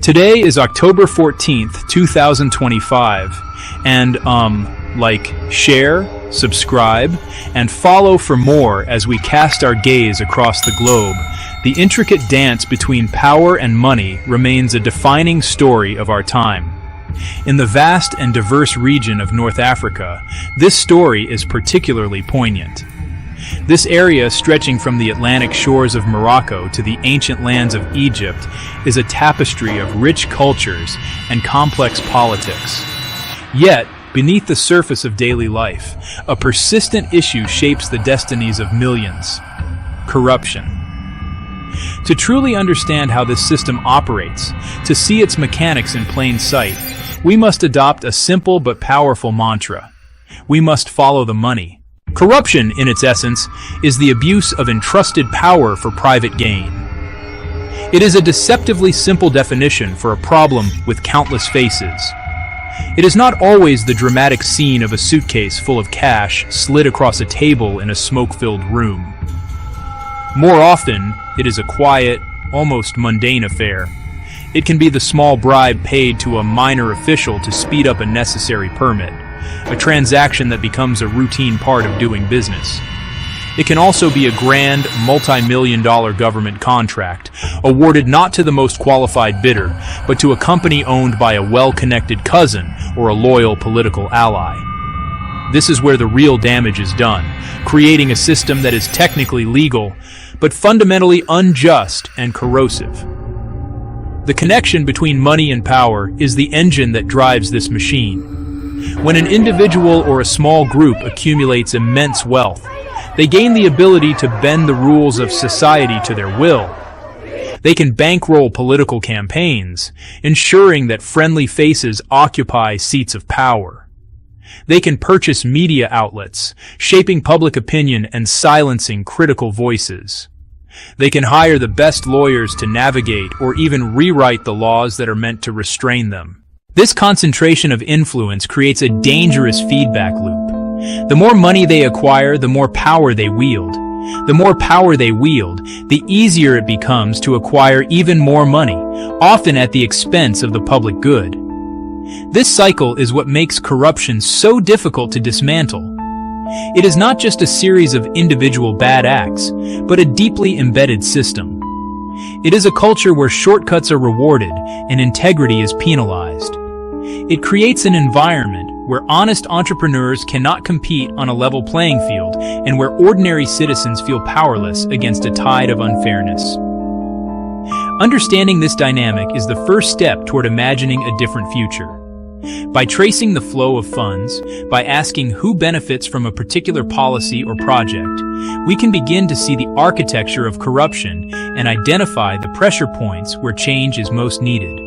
Today is October 14th, 2025, and share, subscribe, and follow for more as we cast our gaze across the globe. The intricate dance between power and money remains a defining story of our time. In the vast and diverse region of North Africa, this story is particularly poignant. This area, stretching from the Atlantic shores of Morocco to the ancient lands of Egypt, is a tapestry of rich cultures and complex politics. Yet, beneath the surface of daily life, a persistent issue shapes the destinies of millions: corruption. To truly understand how this system operates, to see its mechanics in plain sight, we must adopt a simple but powerful mantra. We must follow the money. Corruption, in its essence, is the abuse of entrusted power for private gain. It is a deceptively simple definition for a problem with countless faces. It is not always the dramatic scene of a suitcase full of cash slid across a table in a smoke-filled room. More often, it is a quiet, almost mundane affair. It can be the small bribe paid to a minor official to speed up a necessary permit, a transaction that becomes a routine part of doing business. It can also be a grand, multi-million-dollar government contract, awarded not to the most qualified bidder, but to a company owned by a well-connected cousin or a loyal political ally. This is where the real damage is done, creating a system that is technically legal, but fundamentally unjust and corrosive. The connection between money and power is the engine that drives this machine. When an individual or a small group accumulates immense wealth, they gain the ability to bend the rules of society to their will. They can bankroll political campaigns, ensuring that friendly faces occupy seats of power. They can purchase media outlets, shaping public opinion and silencing critical voices. They can hire the best lawyers to navigate or even rewrite the laws that are meant to restrain them. This concentration of influence creates a dangerous feedback loop. The more money they acquire, the more power they wield. The more power they wield, the easier it becomes to acquire even more money, often at the expense of the public good. This cycle is what makes corruption so difficult to dismantle. It is not just a series of individual bad acts, but a deeply embedded system. It is a culture where shortcuts are rewarded and integrity is penalized. It creates an environment where honest entrepreneurs cannot compete on a level playing field and where ordinary citizens feel powerless against a tide of unfairness. Understanding this dynamic is the first step toward imagining a different future. By tracing the flow of funds, by asking who benefits from a particular policy or project, we can begin to see the architecture of corruption and identify the pressure points where change is most needed.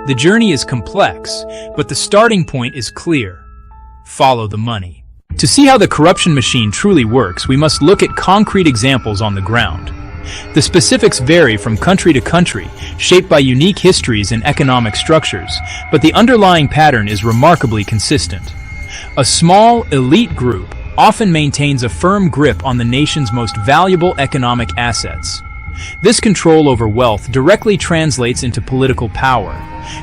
The journey is complex, but the starting point is clear. Follow the money. To see how the corruption machine truly works, we must look at concrete examples on the ground. The specifics vary from country to country, shaped by unique histories and economic structures, but the underlying pattern is remarkably consistent. A small, elite group often maintains a firm grip on the nation's most valuable economic assets. This control over wealth directly translates into political power,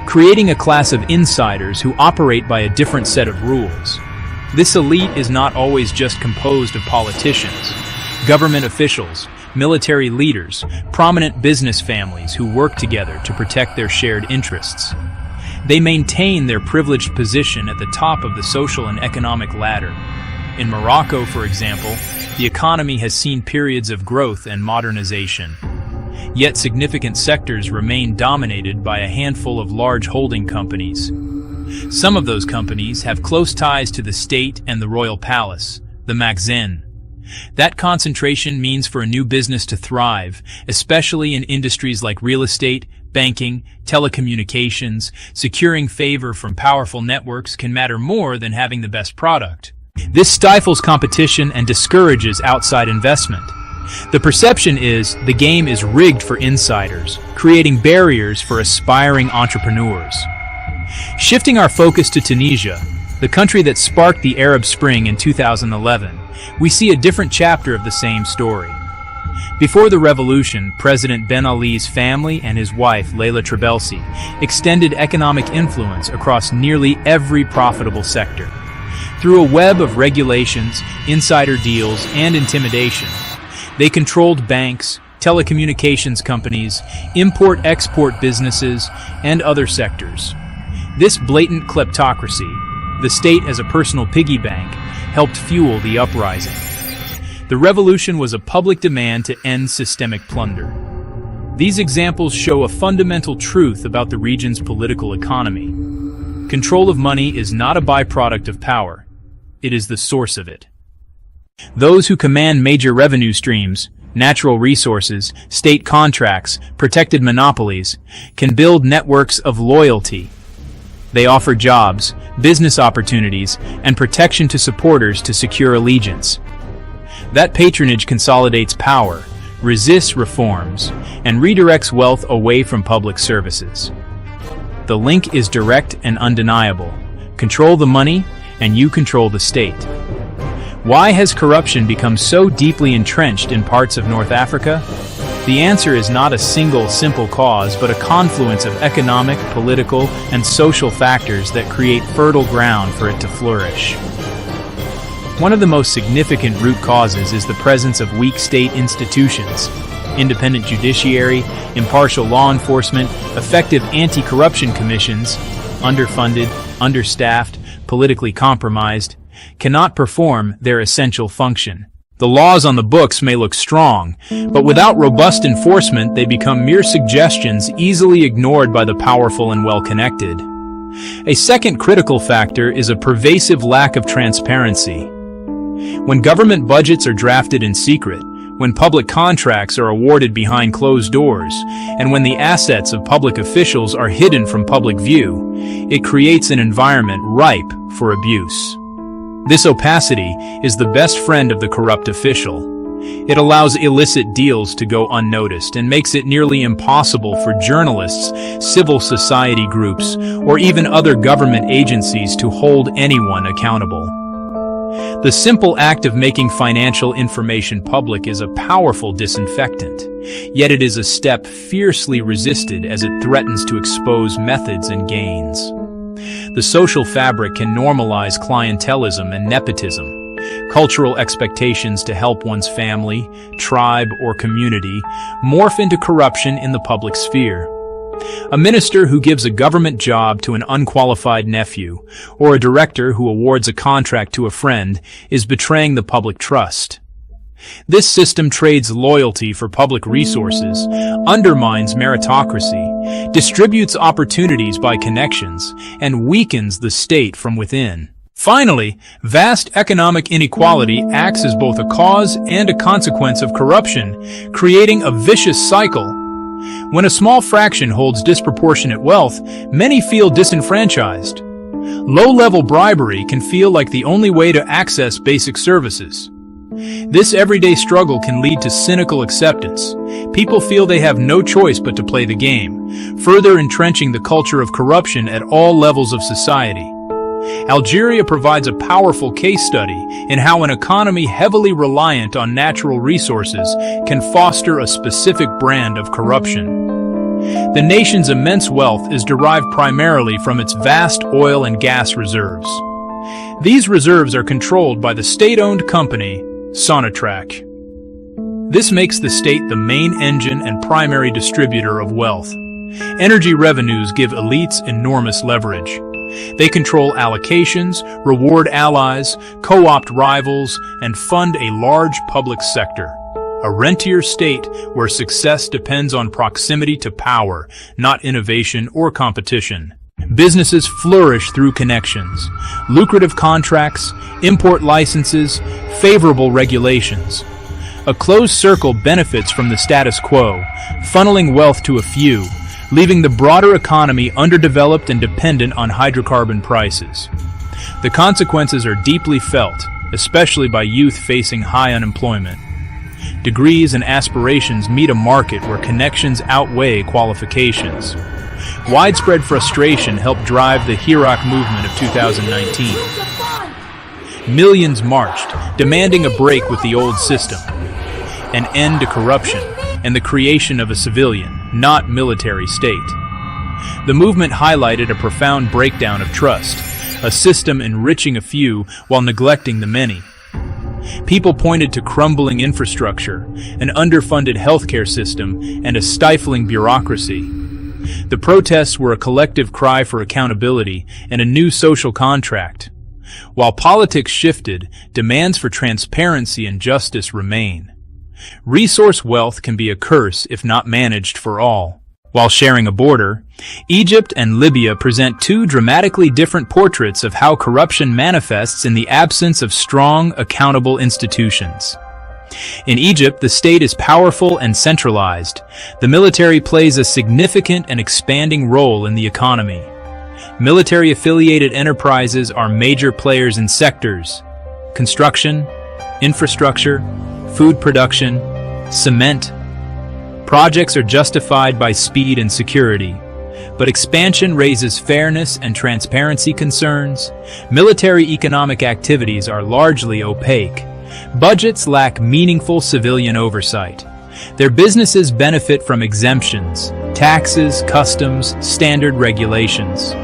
creating a class of insiders who operate by a different set of rules. This elite is not always just composed of politicians, government officials, military leaders, prominent business families who work together to protect their shared interests. They maintain their privileged position at the top of the social and economic ladder. In Morocco, for example, the economy has seen periods of growth and modernization. Yet significant sectors remain dominated by a handful of large holding companies. Some of those companies have close ties to the state and the royal palace, the Makhzen. That concentration means for a new business to thrive, especially in industries like real estate, banking, telecommunications, securing favor from powerful networks can matter more than having the best product. This stifles competition and discourages outside investment. The perception is the game is rigged for insiders, creating barriers for aspiring entrepreneurs. Shifting our focus to Tunisia, the country that sparked the Arab Spring in 2011, we see a different chapter of the same story. Before the revolution, President Ben Ali's family and his wife, Leila Trabelsi, extended economic influence across nearly every profitable sector. Through a web of regulations, insider deals, and intimidation, they controlled banks, telecommunications companies, import-export businesses, and other sectors. This blatant kleptocracy, the state as a personal piggy bank, helped fuel the uprising. The revolution was a public demand to end systemic plunder. These examples show a fundamental truth about the region's political economy. Control of money is not a byproduct of power. It is the source of it. Those who command major revenue streams, natural resources, state contracts, protected monopolies, can build networks of loyalty. They offer jobs, business opportunities, and protection to supporters to secure allegiance. That patronage consolidates power, resists reforms, and redirects wealth away from public services. The link is direct and undeniable. Control the money, and you control the state. Why has corruption become so deeply entrenched in parts of North Africa? The answer is not a single simple cause, but a confluence of economic, political, and social factors that create fertile ground for it to flourish. One of the most significant root causes is the presence of weak state institutions. Independent judiciary, impartial law enforcement, effective anti-corruption commissions, underfunded, understaffed, politically compromised, cannot perform their essential function. The laws on the books may look strong, but without robust enforcement, they become mere suggestions easily ignored by the powerful and well-connected. A second critical factor is a pervasive lack of transparency. When government budgets are drafted in secret, when public contracts are awarded behind closed doors, and when the assets of public officials are hidden from public view, it creates an environment ripe for abuse. This opacity is the best friend of the corrupt official. It allows illicit deals to go unnoticed and makes it nearly impossible for journalists, civil society groups, or even other government agencies to hold anyone accountable. The simple act of making financial information public is a powerful disinfectant, yet it is a step fiercely resisted as it threatens to expose methods and gains. The social fabric can normalize clientelism and nepotism. Cultural expectations to help one's family, tribe, or community morph into corruption in the public sphere. A minister who gives a government job to an unqualified nephew, or a director who awards a contract to a friend, is betraying the public trust. This system trades loyalty for public resources, undermines meritocracy, distributes opportunities by connections, and weakens the state from within. Finally, vast economic inequality acts as both a cause and a consequence of corruption, creating a vicious cycle. When a small fraction holds disproportionate wealth, many feel disenfranchised. Low-level bribery can feel like the only way to access basic services. This everyday struggle can lead to cynical acceptance. People feel they have no choice but to play the game, further entrenching the culture of corruption at all levels of society. Algeria provides a powerful case study in how an economy heavily reliant on natural resources can foster a specific brand of corruption. The nation's immense wealth is derived primarily from its vast oil and gas reserves. These reserves are controlled by the state-owned company, Sonatrach. This makes the state the main engine and primary distributor of wealth. Energy revenues give elites enormous leverage. They control allocations, reward allies, co-opt rivals, and fund a large public sector. A rentier state where success depends on proximity to power, not innovation or competition. Businesses flourish through connections, lucrative contracts, import licenses, favorable regulations. A closed circle benefits from the status quo, funneling wealth to a few, leaving the broader economy underdeveloped and dependent on hydrocarbon prices. The consequences are deeply felt, especially by youth facing high unemployment. Degrees and aspirations meet a market where connections outweigh qualifications. Widespread frustration helped drive the Hirak movement of 2019. Millions marched, demanding a break with the old system. an end to corruption, and the creation of a civilian, not military state. The movement highlighted a profound breakdown of trust, a system enriching a few while neglecting the many. People pointed to crumbling infrastructure, an underfunded healthcare system, and a stifling bureaucracy. The protests were a collective cry for accountability and a new social contract. While politics shifted, demands for transparency and justice remain. Resource wealth can be a curse if not managed for all. While sharing a border, Egypt and Libya present two dramatically different portraits of how corruption manifests in the absence of strong, accountable institutions. In Egypt, the state is powerful and centralized. The military plays a significant and expanding role in the economy. Military-affiliated enterprises are major players in sectors: construction, infrastructure, food production, cement. Projects are justified by speed and security, but expansion raises fairness and transparency concerns. Military economic activities are largely opaque. Budgets lack meaningful civilian oversight. Their businesses benefit from exemptions, taxes, customs, standard regulations.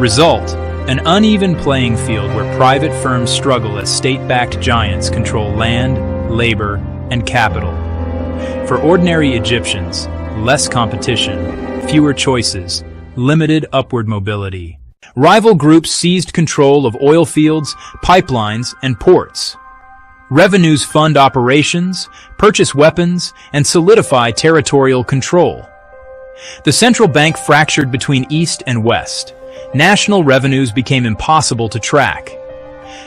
Result: an uneven playing field where private firms struggle as state-backed giants control land, labor, and capital. For ordinary Egyptians, less competition, fewer choices, limited upward mobility. Rival groups seized control of oil fields, pipelines, and ports. Revenues fund operations, purchase weapons, and solidify territorial control. The central bank fractured between East and West. National revenues became impossible to track.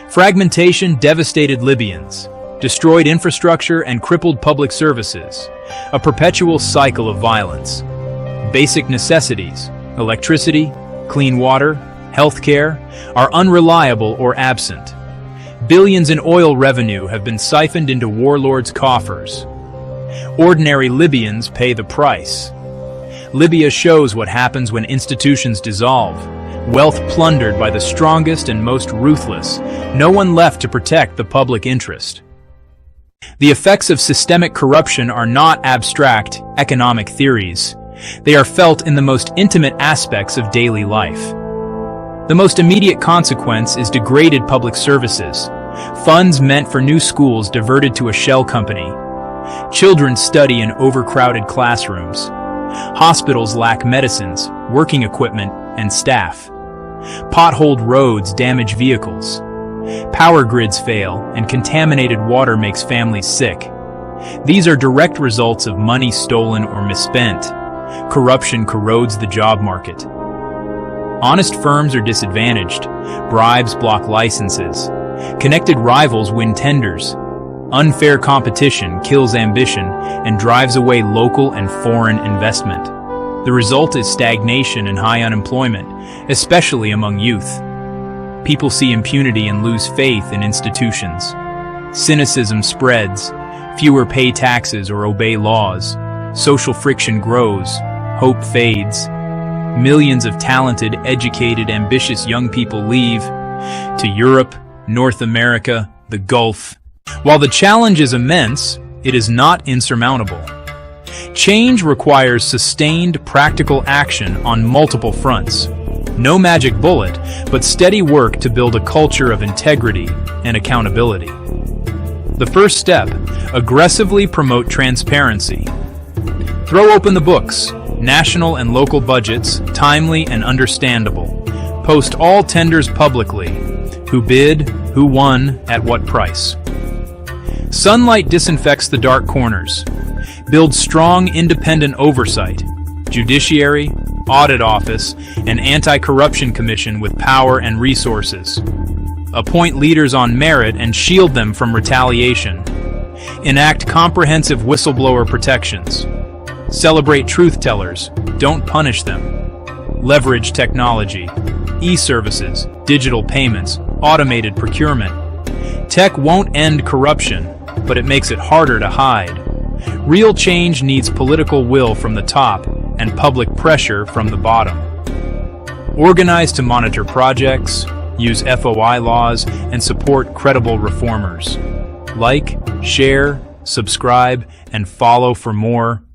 Fragmentation devastated Libyans, destroyed infrastructure, and crippled public services, a perpetual cycle of violence. Basic necessities, electricity, clean water, healthcare, are unreliable or absent. Billions in oil revenue have been siphoned into warlords' coffers. Ordinary Libyans pay the price. Libya shows what happens when institutions dissolve. Wealth plundered by the strongest and most ruthless, no one left to protect the public interest. The effects of systemic corruption are not abstract economic theories. They are felt in the most intimate aspects of daily life. The most immediate consequence is degraded public services. Funds meant for new schools diverted to a shell company. Children study in overcrowded classrooms. Hospitals lack medicines, working equipment, and staff. Potholed roads damage vehicles. Power grids fail, and contaminated water makes families sick. These are direct results of money stolen or misspent. Corruption corrodes the job market. Honest firms are disadvantaged. Bribes block licenses. Connected rivals win tenders. Unfair competition kills ambition and drives away local and foreign investment. The result is stagnation and high unemployment, especially among youth. People see impunity and lose faith in institutions. Cynicism spreads. Fewer pay taxes or obey laws. Social friction grows. Hope fades. Millions of talented, educated, ambitious young people leave to Europe, North America, the Gulf. While the challenge is immense, it is not insurmountable. Change requires sustained, practical action on multiple fronts. No magic bullet, but steady work to build a culture of integrity and accountability. The first step: aggressively promote transparency. Throw open the books, national and local budgets, timely and understandable. Post all tenders publicly. Who bid, who won, at what price. Sunlight disinfects the dark corners. Build strong, independent oversight. Judiciary, Audit Office, and Anti-Corruption Commission with power and resources. Appoint leaders on merit and shield them from retaliation. Enact comprehensive whistleblower protections. Celebrate truth tellers, don't punish them. Leverage technology, e-services, digital payments, automated procurement. Tech won't end corruption, but it makes it harder to hide. Real change needs political will from the top and public pressure from the bottom. Organize to monitor projects, use FOI laws, and support credible reformers. Like, share, subscribe, and follow for more